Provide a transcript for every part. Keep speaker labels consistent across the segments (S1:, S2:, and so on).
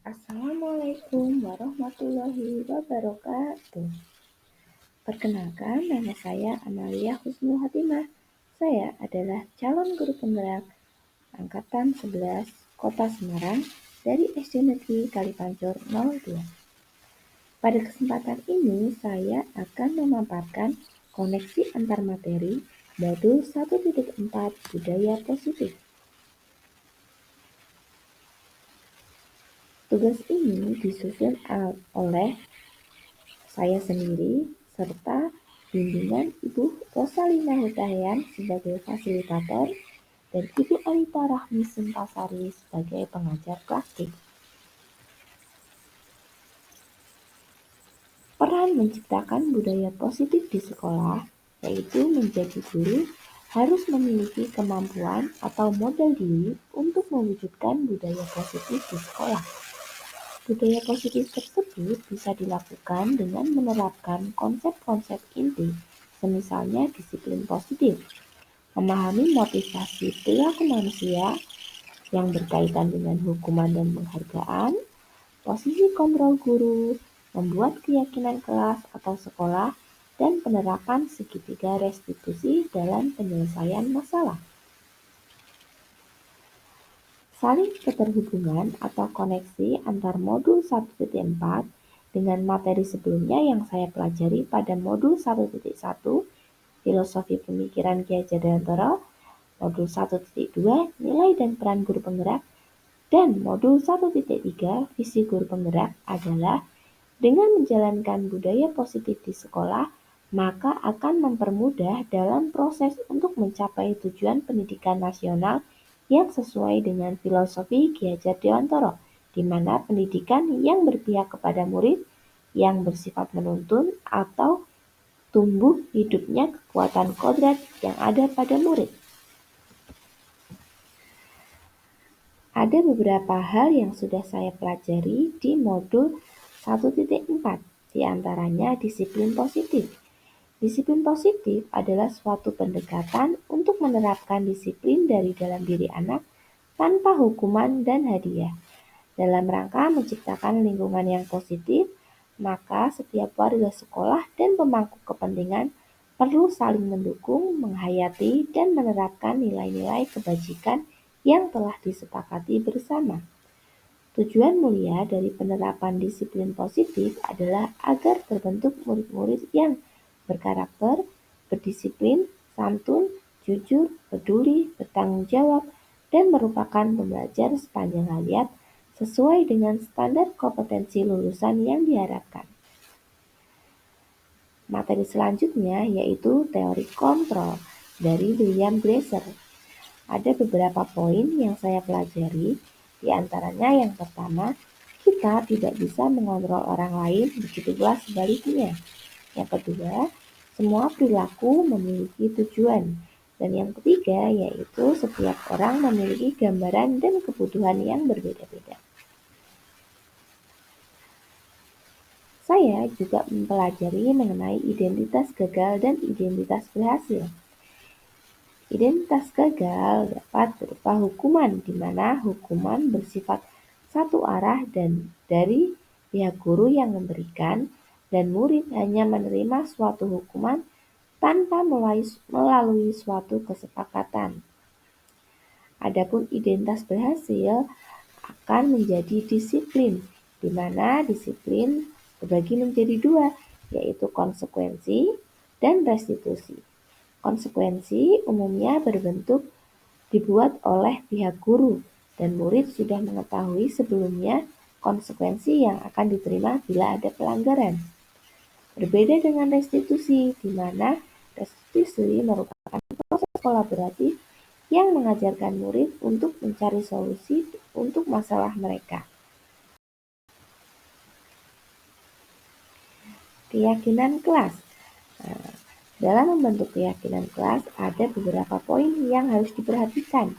S1: Assalamualaikum warahmatullahi wabarakatuh. Perkenalkan, nama saya Amalia Husnul Hatimah. Saya adalah calon guru penggerak Angkatan 11 Kota Semarang dari SD Negeri Kalipancur 02. Pada kesempatan ini, saya akan memaparkan koneksi antar materi modul 1.4 Budaya Positif. Tugas ini disusun oleh saya sendiri serta bimbingan Ibu Rosalina Hutahian sebagai fasilitator dan Ibu Alita Rahmi Sintasari sebagai pengajar kelas D. Peran menciptakan budaya positif di sekolah, yaitu menjadi guru harus memiliki kemampuan atau modal diri untuk mewujudkan budaya positif di sekolah. Budaya positif tersebut bisa dilakukan dengan menerapkan konsep-konsep inti, semisalnya disiplin positif, memahami motivasi perilaku manusia yang berkaitan dengan hukuman dan penghargaan, posisi kontrol guru, membuat keyakinan kelas atau sekolah, dan penerapan segitiga restitusi dalam penyelesaian masalah. Saling keterhubungan atau koneksi antar modul 1.4 dengan materi sebelumnya yang saya pelajari pada modul 1.1 Filosofi Pemikiran Ki Hajar Dewantara, modul 1.2 Nilai dan Peran Guru Penggerak, dan modul 1.3 Visi Guru Penggerak adalah dengan menjalankan budaya positif di sekolah, maka akan mempermudah dalam proses untuk mencapai tujuan pendidikan nasional yang sesuai dengan filosofi Ki Hajar Dewantara, di mana pendidikan yang berpihak kepada murid, yang bersifat menuntun atau tumbuh hidupnya kekuatan kodrat yang ada pada murid. Ada beberapa hal yang sudah saya pelajari di modul 1.4, di antaranya disiplin positif. Disiplin positif adalah suatu pendekatan untuk menerapkan disiplin dari dalam diri anak tanpa hukuman dan hadiah. Dalam rangka menciptakan lingkungan yang positif, maka setiap warga sekolah dan pemangku kepentingan perlu saling mendukung, menghayati, dan menerapkan nilai-nilai kebajikan yang telah disepakati bersama. Tujuan mulia dari penerapan disiplin positif adalah agar terbentuk murid-murid yang berkarakter, berdisiplin, santun, jujur, peduli, bertanggung jawab, dan merupakan pembelajar sepanjang hayat sesuai dengan standar kompetensi lulusan yang diharapkan. Materi selanjutnya yaitu teori kontrol dari William Glasser. Ada beberapa poin yang saya pelajari, di antaranya yang pertama, kita tidak bisa mengontrol orang lain, begitu pula sebaliknya. Yang kedua, semua perilaku memiliki tujuan. Dan yang ketiga yaitu setiap orang memiliki gambaran dan kebutuhan yang berbeda-beda. Saya juga mempelajari mengenai identitas gagal dan identitas berhasil. Identitas gagal dapat berupa hukuman, di mana hukuman bersifat satu arah dan dari pihak guru yang memberikan, dan murid hanya menerima suatu hukuman tanpa melalui suatu kesepakatan. Adapun identitas berhasil akan menjadi disiplin, di mana disiplin terbagi menjadi dua, yaitu konsekuensi dan restitusi. Konsekuensi umumnya berbentuk dibuat oleh pihak guru dan murid sudah mengetahui sebelumnya konsekuensi yang akan diterima bila ada pelanggaran. Berbeda dengan restitusi, di mana restitusi merupakan proses kolaboratif yang mengajarkan murid untuk mencari solusi untuk masalah mereka. Keyakinan kelas. Dalam membentuk keyakinan kelas, ada beberapa poin yang harus diperhatikan.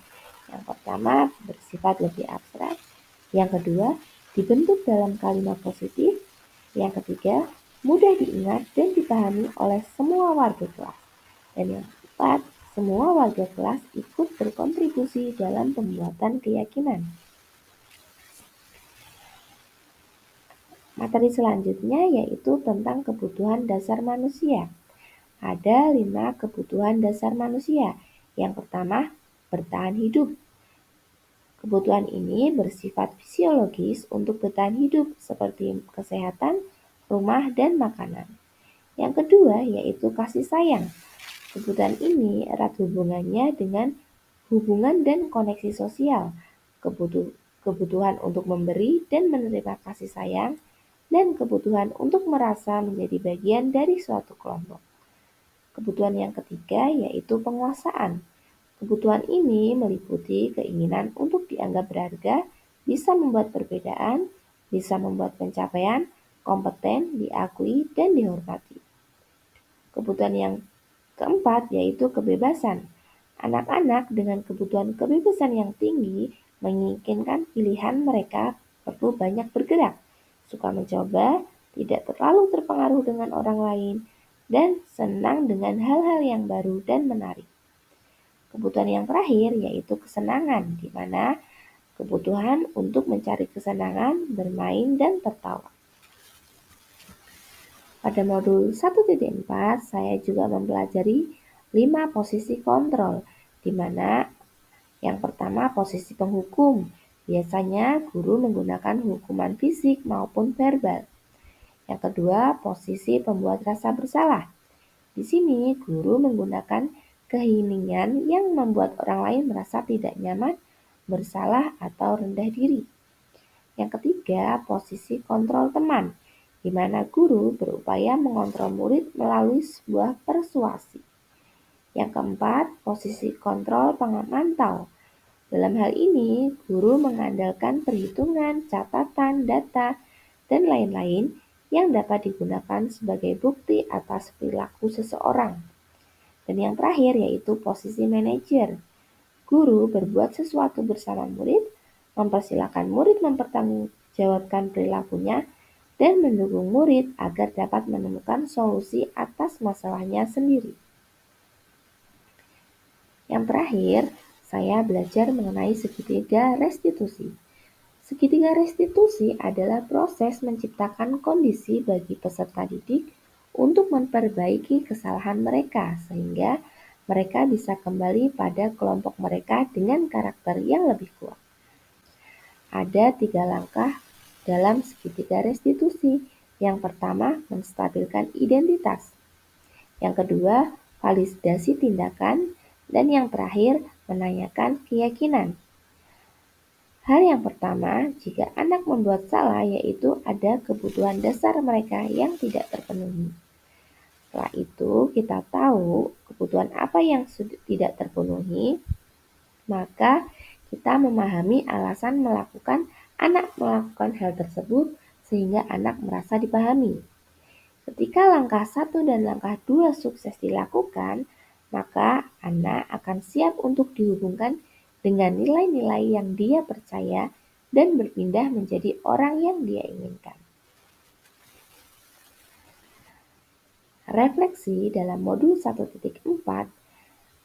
S1: Yang pertama, bersifat lebih abstrak. Yang kedua, dibentuk dalam kalimat positif. Yang ketiga, mudah diingat dan dipahami oleh semua warga kelas. Dan yang keempat, semua warga kelas ikut berkontribusi dalam pembuatan keyakinan. Materi selanjutnya yaitu tentang kebutuhan dasar manusia. Ada 5 kebutuhan dasar manusia. Yang pertama, bertahan hidup. Kebutuhan ini bersifat fisiologis untuk bertahan hidup seperti kesehatan, rumah, dan makanan. Yang kedua yaitu kasih sayang. Kebutuhan ini erat hubungannya dengan hubungan dan koneksi sosial. Kebutuhan untuk memberi dan menerima kasih sayang, dan kebutuhan untuk merasa menjadi bagian dari suatu kelompok. Kebutuhan yang ketiga yaitu penguasaan. Kebutuhan ini meliputi keinginan untuk dianggap berharga, bisa membuat perbedaan, bisa membuat pencapaian, kompeten, diakui, dan dihormati. Kebutuhan yang keempat yaitu kebebasan. Anak-anak dengan kebutuhan kebebasan yang tinggi menginginkan pilihan mereka perlu banyak bergerak, suka mencoba, tidak terlalu terpengaruh dengan orang lain, dan senang dengan hal-hal yang baru dan menarik. Kebutuhan yang terakhir yaitu kesenangan, di mana kebutuhan untuk mencari kesenangan, bermain, dan tertawa. Pada modul 1.4, saya juga mempelajari 5 posisi kontrol, di mana yang pertama posisi penghukum. Biasanya guru menggunakan hukuman fisik maupun verbal. Yang kedua, posisi pembuat rasa bersalah. Di sini guru menggunakan keheningan yang membuat orang lain merasa tidak nyaman, bersalah, atau rendah diri. Yang ketiga, posisi kontrol teman, di mana guru berupaya mengontrol murid melalui sebuah persuasi. Yang keempat, posisi kontrol pemantau. Dalam hal ini, guru mengandalkan perhitungan, catatan, data, dan lain-lain yang dapat digunakan sebagai bukti atas perilaku seseorang. Dan yang terakhir yaitu posisi manajer. Guru berbuat sesuatu bersama murid, mempersilahkan murid mempertanggungjawabkan perilakunya, dan mendukung murid agar dapat menemukan solusi atas masalahnya sendiri. Yang terakhir, saya belajar mengenai segitiga restitusi. Segitiga restitusi adalah proses menciptakan kondisi bagi peserta didik untuk memperbaiki kesalahan mereka sehingga mereka bisa kembali pada kelompok mereka dengan karakter yang lebih kuat. Ada 3 langkah dalam segitiga restitusi. Yang pertama, menstabilkan identitas. Yang kedua, validasi tindakan. Dan yang terakhir, menanyakan keyakinan. Hal yang pertama, jika anak membuat salah yaitu ada kebutuhan dasar mereka yang tidak terpenuhi. Setelah itu kita tahu kebutuhan apa yang tidak terpenuhi, maka kita memahami alasan anak melakukan hal tersebut sehingga anak merasa dipahami. Ketika langkah 1 dan langkah 2 sukses dilakukan, maka anak akan siap untuk dihubungkan dengan nilai-nilai yang dia percaya dan berpindah menjadi orang yang dia inginkan. Refleksi dalam modul 1.4,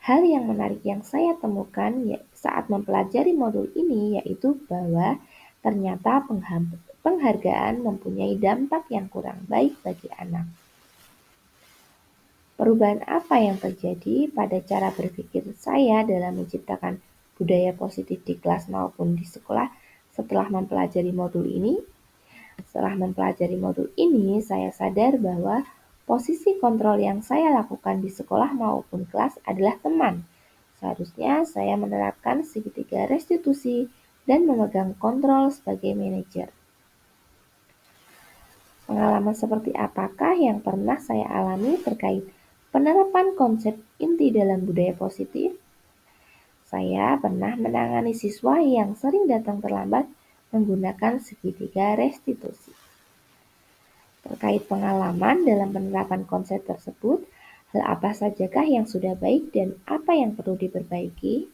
S1: hal yang menarik yang saya temukan saat mempelajari modul ini yaitu bahwa ternyata penghargaan mempunyai dampak yang kurang baik bagi anak. Perubahan apa yang terjadi pada cara berpikir saya dalam menciptakan budaya positif di kelas maupun di sekolah setelah mempelajari modul ini? Setelah mempelajari modul ini, saya sadar bahwa posisi kontrol yang saya lakukan di sekolah maupun kelas adalah teman. Seharusnya saya menerapkan segitiga restitusi dan memegang kontrol sebagai manajer. Pengalaman seperti apakah yang pernah saya alami terkait penerapan konsep inti dalam budaya positif? Saya pernah menangani siswa yang sering datang terlambat menggunakan segitiga restitusi. Terkait pengalaman dalam penerapan konsep tersebut, hal apa sajakah yang sudah baik dan apa yang perlu diperbaiki?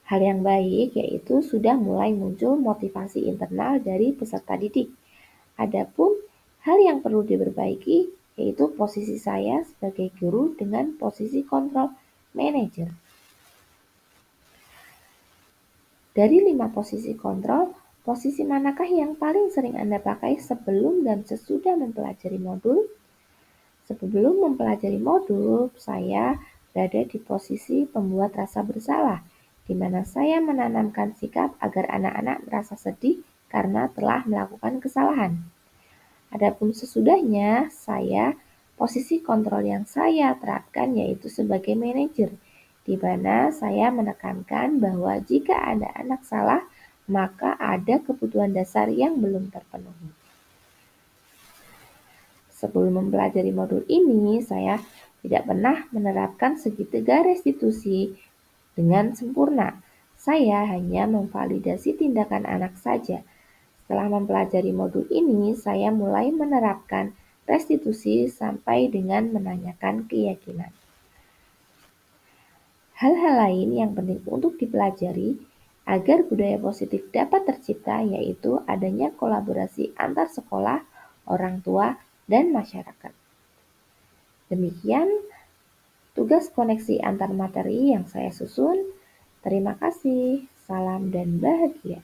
S1: Hal yang baik yaitu sudah mulai muncul motivasi internal dari peserta didik. Adapun hal yang perlu diperbaiki yaitu posisi saya sebagai guru dengan posisi kontrol manajer. Dari 5 posisi kontrol, Posisi manakah yang paling sering Anda pakai sebelum dan sesudah mempelajari modul? Sebelum mempelajari modul, saya berada di posisi pembuat rasa bersalah, di mana saya menanamkan sikap agar anak-anak merasa sedih karena telah melakukan kesalahan. Adapun sesudahnya, posisi kontrol yang saya terapkan yaitu sebagai manajer, di mana saya menekankan bahwa jika ada anak salah, maka ada kebutuhan dasar yang belum terpenuhi. Sebelum mempelajari modul ini, saya tidak pernah menerapkan segitiga restitusi dengan sempurna. Saya hanya memvalidasi tindakan anak saja. Setelah mempelajari modul ini, saya mulai menerapkan restitusi sampai dengan menanyakan keyakinan. Hal-hal lain yang penting untuk dipelajari agar budaya positif dapat tercipta yaitu adanya kolaborasi antar sekolah, orang tua, dan masyarakat. Demikian tugas koneksi antar materi yang saya susun. Terima kasih. Salam dan bahagia.